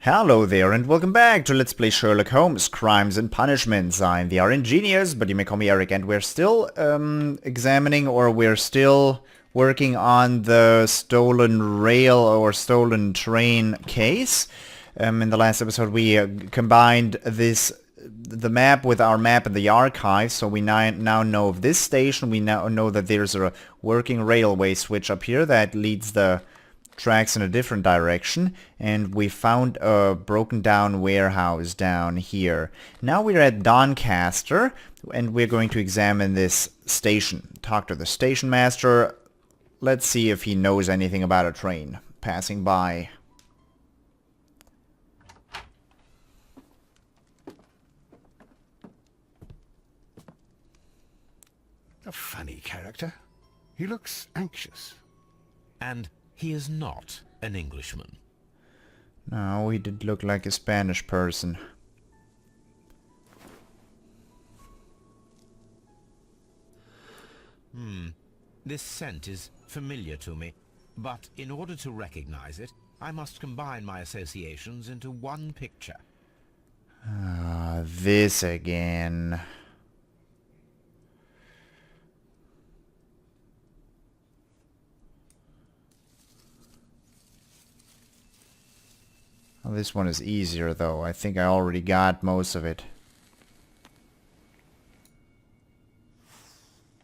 Hello there and welcome back to Let's Play Sherlock Holmes, Crimes and Punishments. I'm the RNGenius, but you may call me Eric, and we're still examining, or we're still working on the stolen rail or stolen train case. In the last episode we combined the map with our map in the archive, so we now know of this station. We now know that there's a working railway switch up here that leads the tracks in a different direction, and we found a broken down warehouse down here. Now we're at Doncaster and we're going to examine this station. Talk to the station master. Let's see if he knows anything about a train passing by. A funny character. He looks anxious. And he is not an Englishman. No, he did look like a Spanish person. This scent is familiar to me, but in order to recognize it, I must combine my associations into one picture. This again. Well, this one is easier though. I think I already got most of it.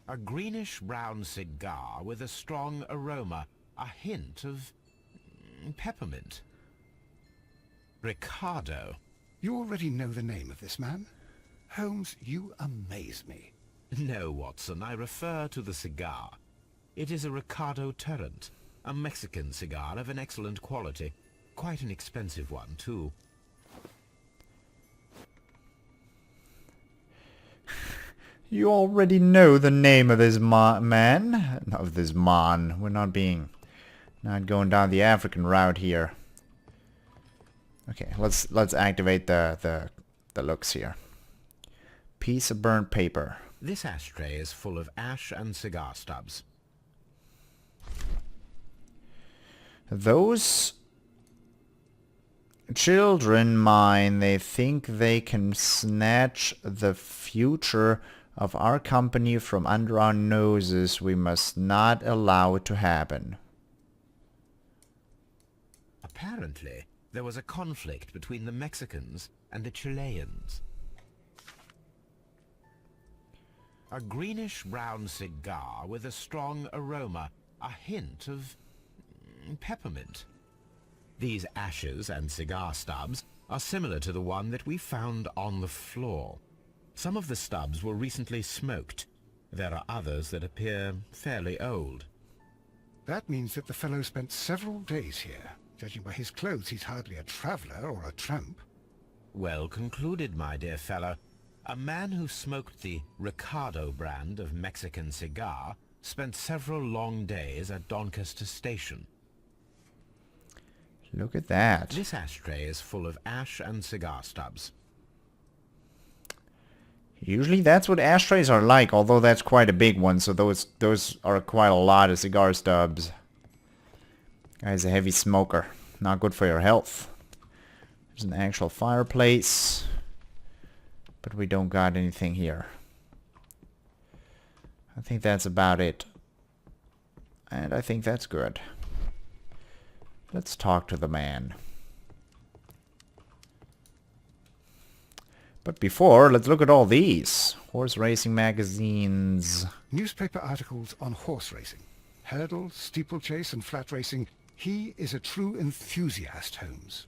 A greenish-brown cigar with a strong aroma, a hint of peppermint. Ricardo. You already know the name of this man? Holmes, you amaze me. No, Watson, I refer to the cigar. It is a Ricardo Turrent, a Mexican cigar of an excellent quality. Quite an expensive one, too. You already know the name of this man? Of this mon. We're not going down the African route here. Okay, let's activate the looks here. Piece of burnt paper. This ashtray is full of ash and cigar stubs. Those children mine, they think they can snatch the future of our company from under our noses. We must not allow it to happen. Apparently, there was a conflict between the Mexicans and the Chileans. A greenish-brown cigar with a strong aroma, a hint of peppermint. These ashes and cigar stubs are similar to the one that we found on the floor. Some of the stubs were recently smoked. There are others that appear fairly old. That means that the fellow spent several days here. Judging by his clothes, he's hardly a traveler or a tramp. Well concluded, my dear fellow. A man who smoked the Ricardo brand of Mexican cigar spent several long days at Doncaster Station. Look at that. This ashtray is full of ash and cigar stubs. Usually that's what ashtrays are like, although that's quite a big one, so those are quite a lot of cigar stubs. Guy's a heavy smoker. Not good for your health. There's an actual fireplace, but we don't got anything here. I think that's about it. And I think that's good. Let's talk to the man. But before, let's look at all these. Horse racing magazines. Newspaper articles on horse racing. Hurdle, steeplechase and flat racing. He is a true enthusiast, Holmes.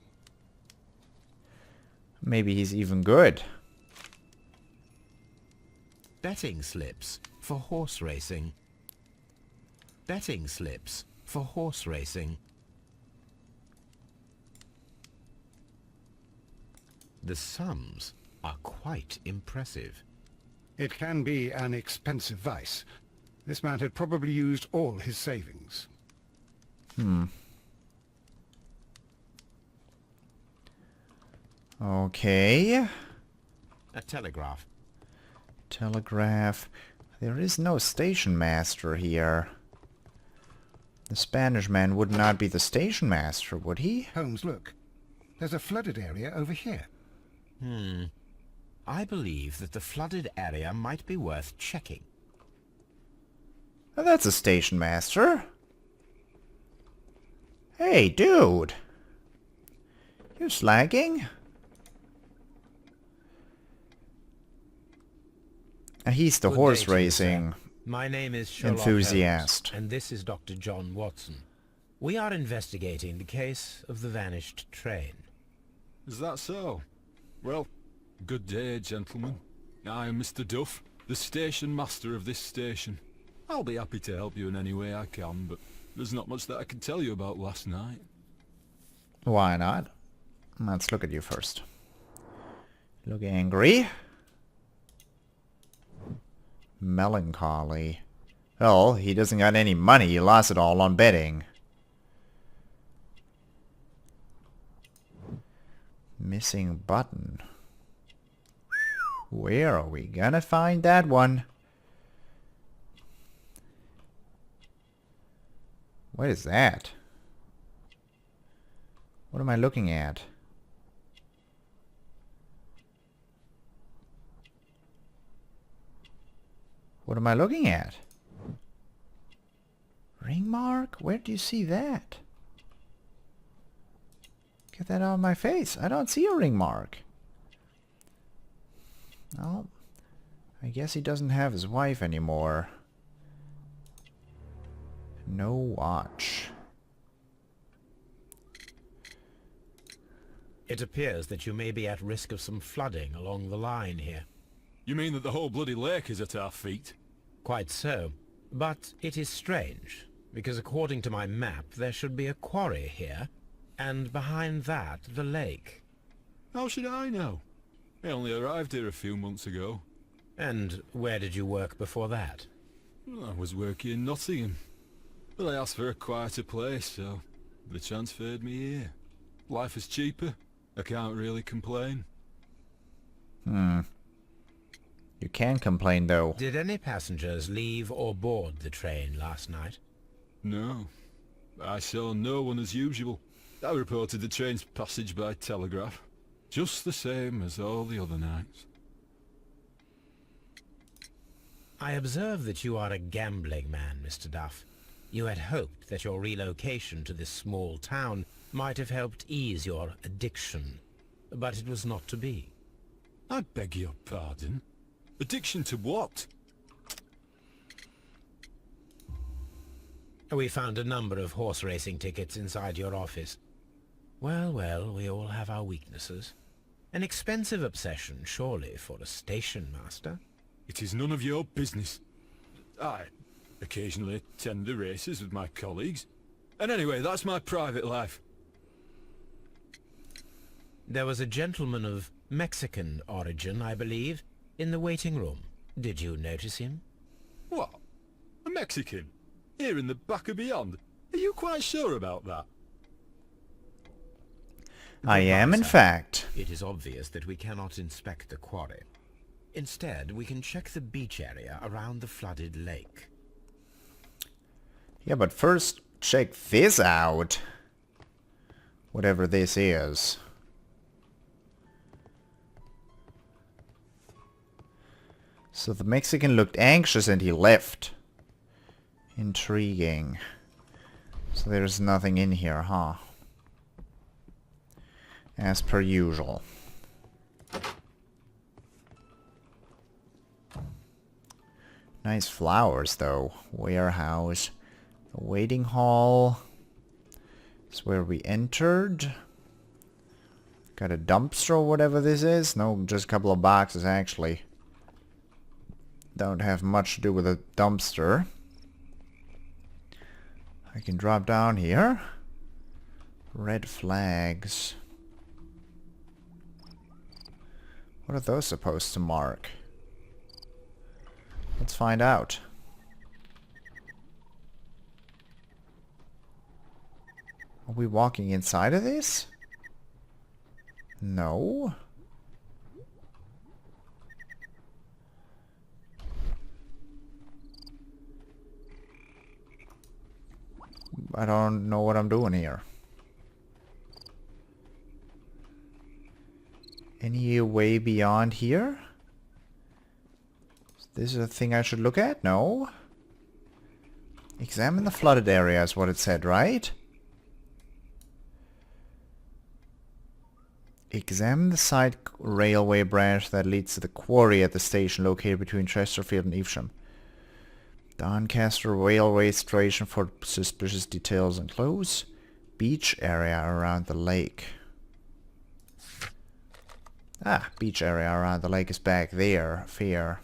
Maybe he's even good. Betting slips for horse racing. Betting slips for horse racing. The sums are quite impressive. It can be an expensive vice. This man had probably used all his savings. Okay. A telegraph. Telegraph. There is no station master here. The Spanish man would not be the station master, would he? Holmes, look. There's a flooded area over here. I believe that the flooded area might be worth checking. Oh, that's a station master. Hey, dude. You slagging? He's the Good horse day to you, racing sir. My name is Sherlock enthusiast. Holmes, and this is Dr. John Watson. We are investigating the case of the vanished train. Is that so? Well, good day, gentlemen. I am Mr. Duff, the station master of this station. I'll be happy to help you in any way I can, but there's not much that I can tell you about last night. Why not? Let's look at you first. Look angry. Melancholy. Well, he doesn't got any money. He lost it all on betting. Missing button. Where are we gonna find that one? What is that? What am I looking at? What am I looking at? Ring mark? Where do you see that? Get that out of my face. I don't see a ring mark. Oh, I guess he doesn't have his wife anymore. No watch. It appears that you may be at risk of some flooding along the line here. You mean that the whole bloody lake is at our feet? Quite so. But it is strange, because according to my map there should be a quarry here, and behind that the lake. How should I know? I only arrived here a few months ago. And where did you work before that? Well, I was working in Nottingham. But I asked for a quieter place, so they transferred me here. Life is cheaper. I can't really complain. You can complain though. Did any passengers leave or board the train last night? No. I saw no one as usual. I reported the train's passage by telegraph. Just the same as all the other nights. I observe that you are a gambling man, Mr. Duff. You had hoped that your relocation to this small town might have helped ease your addiction, but it was not to be. I beg your pardon? Addiction to what? We found a number of horse racing tickets inside your office. Well, well, we all have our weaknesses. An expensive obsession, surely, for a station master. It is none of your business. I occasionally attend the races with my colleagues. And anyway, that's my private life. There was a gentleman of Mexican origin, I believe, in the waiting room. Did you notice him? What? A Mexican? Here in the back of beyond? Are you quite sure about that? I am, in Sir, fact. it is obvious that we cannot inspect the quarry. Instead, we can check the beach area around the flooded lake. Yeah, but first check this out. Whatever this is. So the Mexican looked anxious and he left. Intriguing. So there's nothing in here, huh? As per usual. Nice flowers though. Warehouse. A waiting hall. Is where we entered. Got a dumpster or whatever this is. No, just a couple of boxes actually. Don't have much to do with a dumpster. I can drop down here. Red flags. What are those supposed to mark? Let's find out. Are we walking inside of this? No. I don't know what I'm doing here. Any way beyond here? This is a thing I should look at? No. Examine the flooded area is what it said, right? Examine the side railway branch that leads to the quarry at the station located between Chesterfield and Evesham. Doncaster railway station for suspicious details and clues. Beach area around the lake. Ah, beach area around the lake is back there. Fair.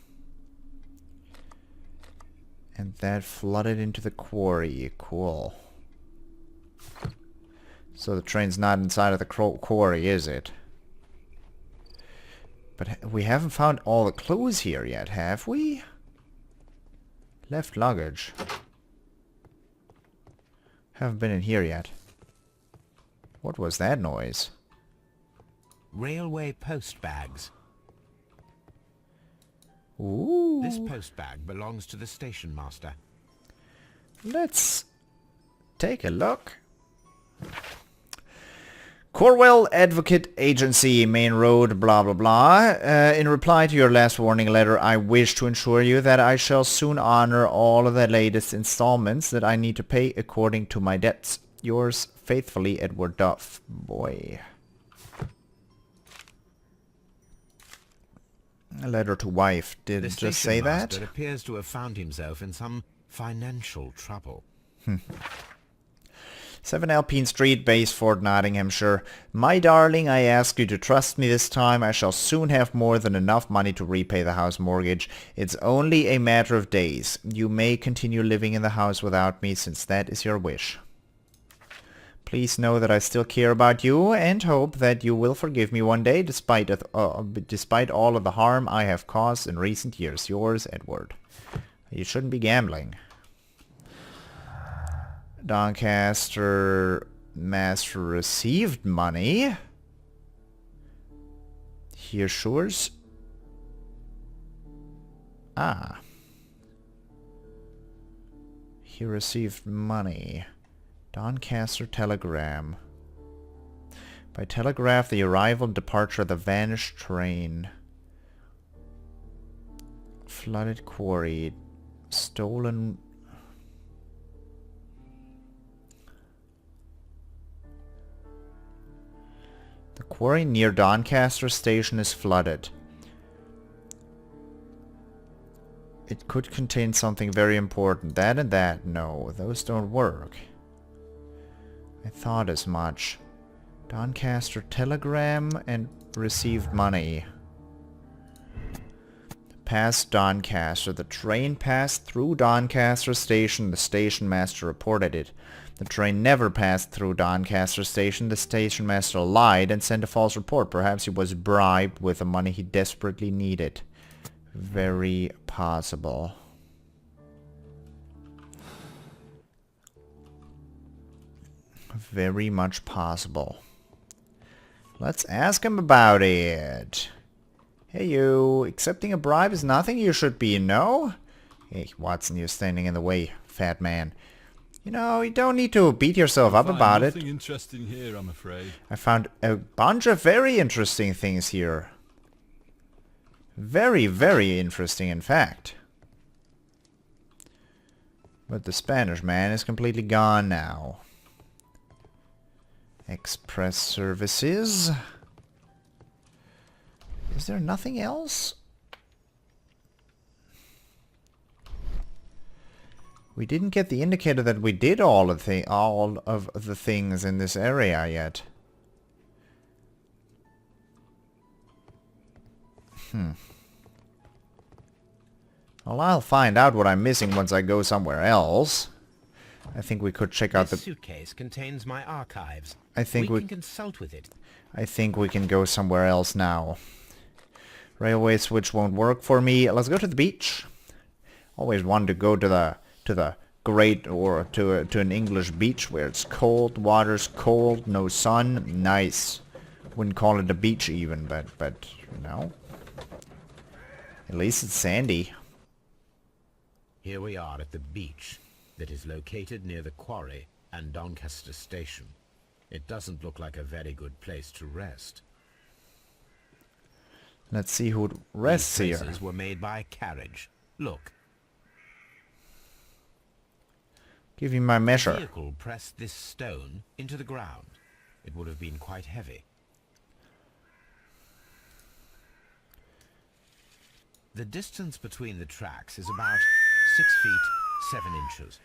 And that flooded into the quarry. Cool. So the train's not inside of the quarry, is it? But we haven't found all the clues here yet, have we? Left luggage. Haven't been in here yet. What was that noise? Railway post bags. Ooh. This post bag belongs to the station master. Let's take a look. Corwell Advocate Agency, Main Road, blah blah blah. In reply to your last warning letter, I wish to ensure you that I shall soon honor all of the latest installments that I need to pay according to my debts. Yours faithfully, Edward Duff. Boy. A letter to wife. Did it just say that? The station master appears to have found himself in some financial trouble. 7 Alpine Street, Baseford, Nottinghamshire. My darling, I ask you to trust me this time. I shall soon have more than enough money to repay the house mortgage. It's only a matter of days. You may continue living in the house without me, since that is your wish. Please know that I still care about you and hope that you will forgive me one day, despite all of the harm I have caused in recent years. Yours, Edward. You shouldn't be gambling. Doncaster Master received money. He assures... Ah. He received money. Doncaster telegram. By telegraph, the arrival and departure of the vanished train. Flooded quarry. Stolen... The quarry near Doncaster station is flooded. It could contain something very important. That and that. No, those don't work. I thought as much. Doncaster telegram and received money. Past Doncaster. The train passed through Doncaster station. The station master reported it. The train never passed through Doncaster station. The station master lied and sent a false report. Perhaps he was bribed with the money he desperately needed. Very possible. Very much possible. Let's ask him about it. Hey you, accepting a bribe is nothing you should be, no? Hey Watson, you're standing in the way, fat man. You know, you don't need to beat yourself up about it. Nothing interesting here, I'm afraid. I found a bunch of very interesting things here. Very, very interesting, in fact. But the Spanish man is completely gone now. Express services. Is there nothing else? We didn't get the indicator that we did all of the things in this area yet. Well, I'll find out what I'm missing once I go somewhere else. I think we could check out the... This suitcase contains my archives. I think we can consult with it. I think we can go somewhere else now. Railway switch won't work for me. Let's go to the beach. Always wanted to go to the great, or to an English beach where it's cold, water's cold, no sun. Nice. Wouldn't call it a beach even, but you know. At least it's sandy. Here we are at the beach that is located near the quarry and Doncaster station. It doesn't look like a very good place to rest. Let's see who rests These here. traces were made by carriage. Look, Give me my the measure. vehicle pressed this stone into the ground. It would have been quite heavy. The distance between the tracks is about 6 feet 7 inches.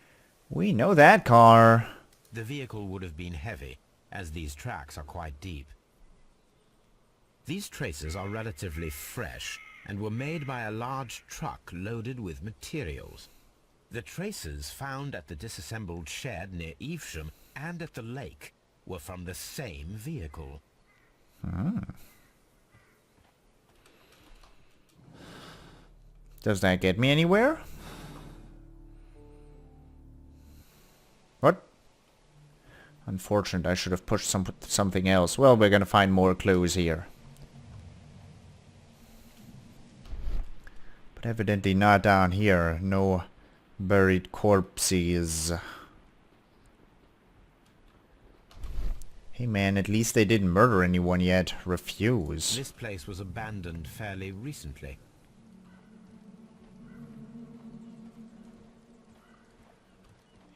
We know that car. The vehicle would have been heavy, as these tracks are quite deep. These traces are relatively fresh and were made by a large truck loaded with materials. The traces found at the disassembled shed near Evesham and at the lake were from the same vehicle. Does that get me anywhere? What? Unfortunate, I should have pushed something else. Well, we're gonna find more clues here. But evidently not down here. No buried corpses. Hey man, at least they didn't murder anyone yet. Refuse. This place was abandoned fairly recently.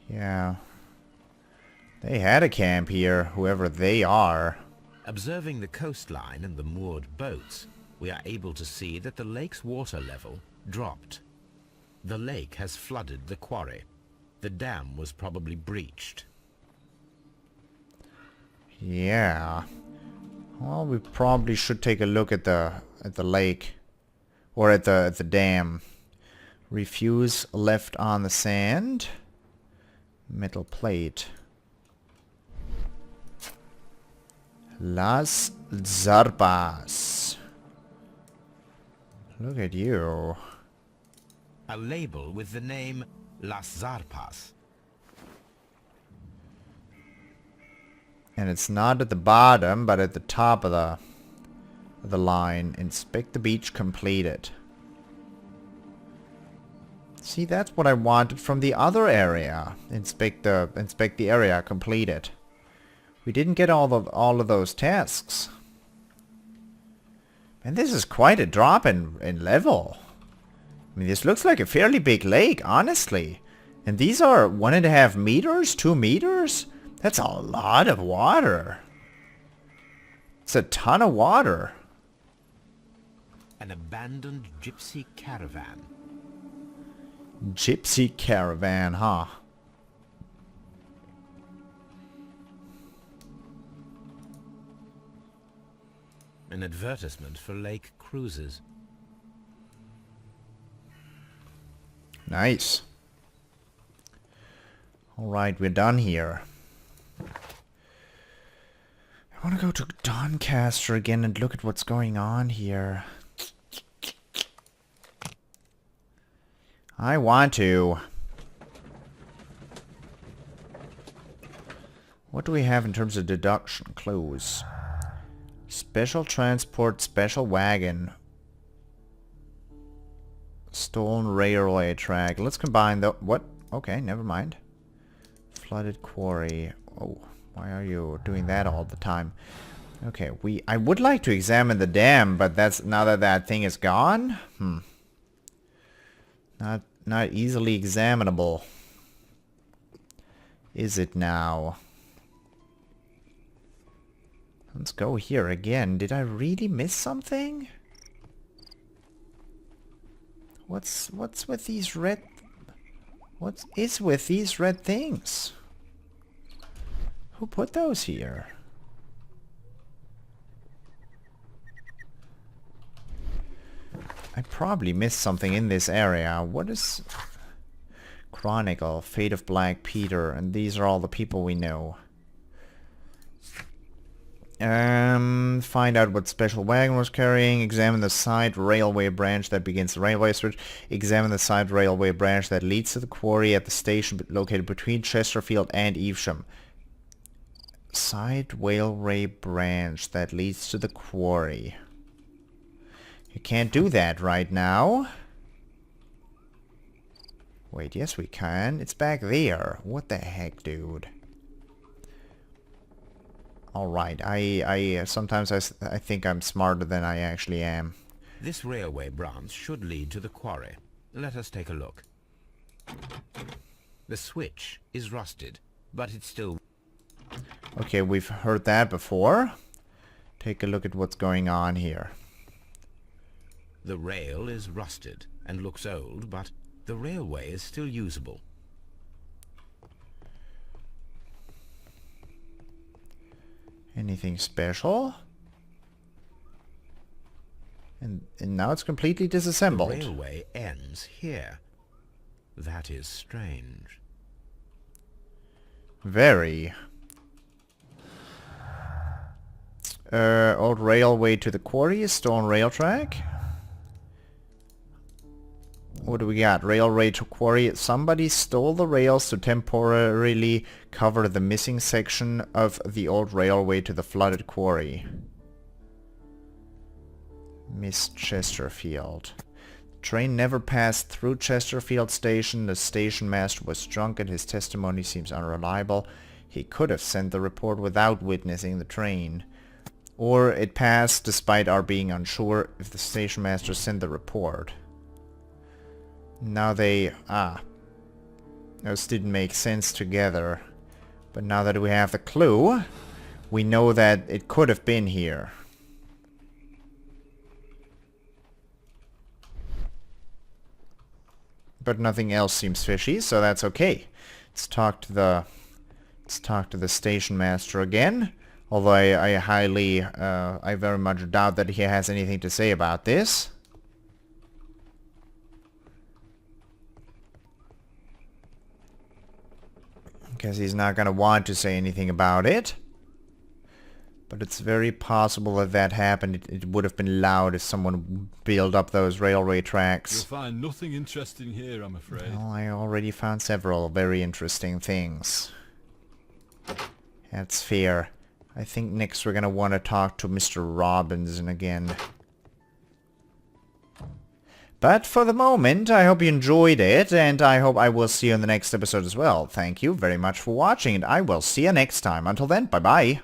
Yeah. They had a camp here, whoever they are. Observing the coastline and the moored boats, we are able to see that the lake's water level dropped. The lake has flooded the quarry. The dam was probably breached. Yeah. Well, we probably should take a look at the lake, or at the dam. Refuse left on the sand. Metal plate. Las Zarpas. Look at you. A label with the name Las Zarpas. And it's not at the bottom, but at the top of the line. Inspect the beach completed. See, that's what I wanted from the other area. Inspect the area completed. We didn't get all of those tasks. And this is quite a drop in level. I mean, this looks like a fairly big lake, honestly. And these are 1.5 meters, 2 meters? That's a lot of water. It's a ton of water. An abandoned gypsy caravan. Gypsy caravan, huh? An advertisement for lake cruises. Nice. Alright, we're done here. I want to go to Doncaster again and look at what's going on here. I want to. What do we have in terms of deduction? Clues. Special transport, special wagon. Stolen railway track. Let's combine the... What? Okay, never mind. Flooded quarry. Oh, why are you doing that all the time? Okay, I would like to examine the dam, but that's... Now that that thing is gone? Not easily examinable. Is it now? Let's go here again. Did I really miss something? What's with these red... What is with these red things? Who put those here? I probably missed something in this area. What is... Chronicle, Fate of Black Peter, and these are all the people we know. Find out what special wagon was carrying. Examine the side railway branch that begins the railway switch. Examine the side railway branch that leads to the quarry at the station located between Chesterfield and Evesham. Side railway branch that leads to the quarry. You can't do that right now. Wait, yes we can. It's back there. What the heck, dude? Alright, I sometimes I think I'm smarter than I actually am. This railway branch should lead to the quarry. Let us take a look. The switch is rusted, but it's still... Okay, we've heard that before. Take a look at what's going on here. The rail is rusted and looks old, but the railway is still usable. Anything special? And now it's completely The disassembled. railway ends here. That is strange. Very. Old railway to the quarry, stone rail track. What do we got? Railway to quarry. Somebody stole the rails to temporarily cover the missing section of the old railway to the flooded quarry. Miss Chesterfield. Train never passed through Chesterfield Station. The station master was drunk and his testimony seems unreliable. He could have sent the report without witnessing the train. Or it passed despite our being unsure if the station master sent the report. Now they... those didn't make sense together. But now that we have the clue, we know that it could have been here. But nothing else seems fishy, so that's okay. Let's talk to the station master again. Although I very much doubt that he has anything to say about this. Because he's not gonna want to say anything about it. But it's very possible that that happened. It would have been loud if someone built up those railway tracks. You'll find nothing interesting here, I'm afraid. Well, I already found several very interesting things. That's fair. I think next we're gonna want to talk to Mr. Robinson again. But for the moment, I hope you enjoyed it, and I hope I will see you in the next episode as well. Thank you very much for watching, and I will see you next time. Until then, bye-bye.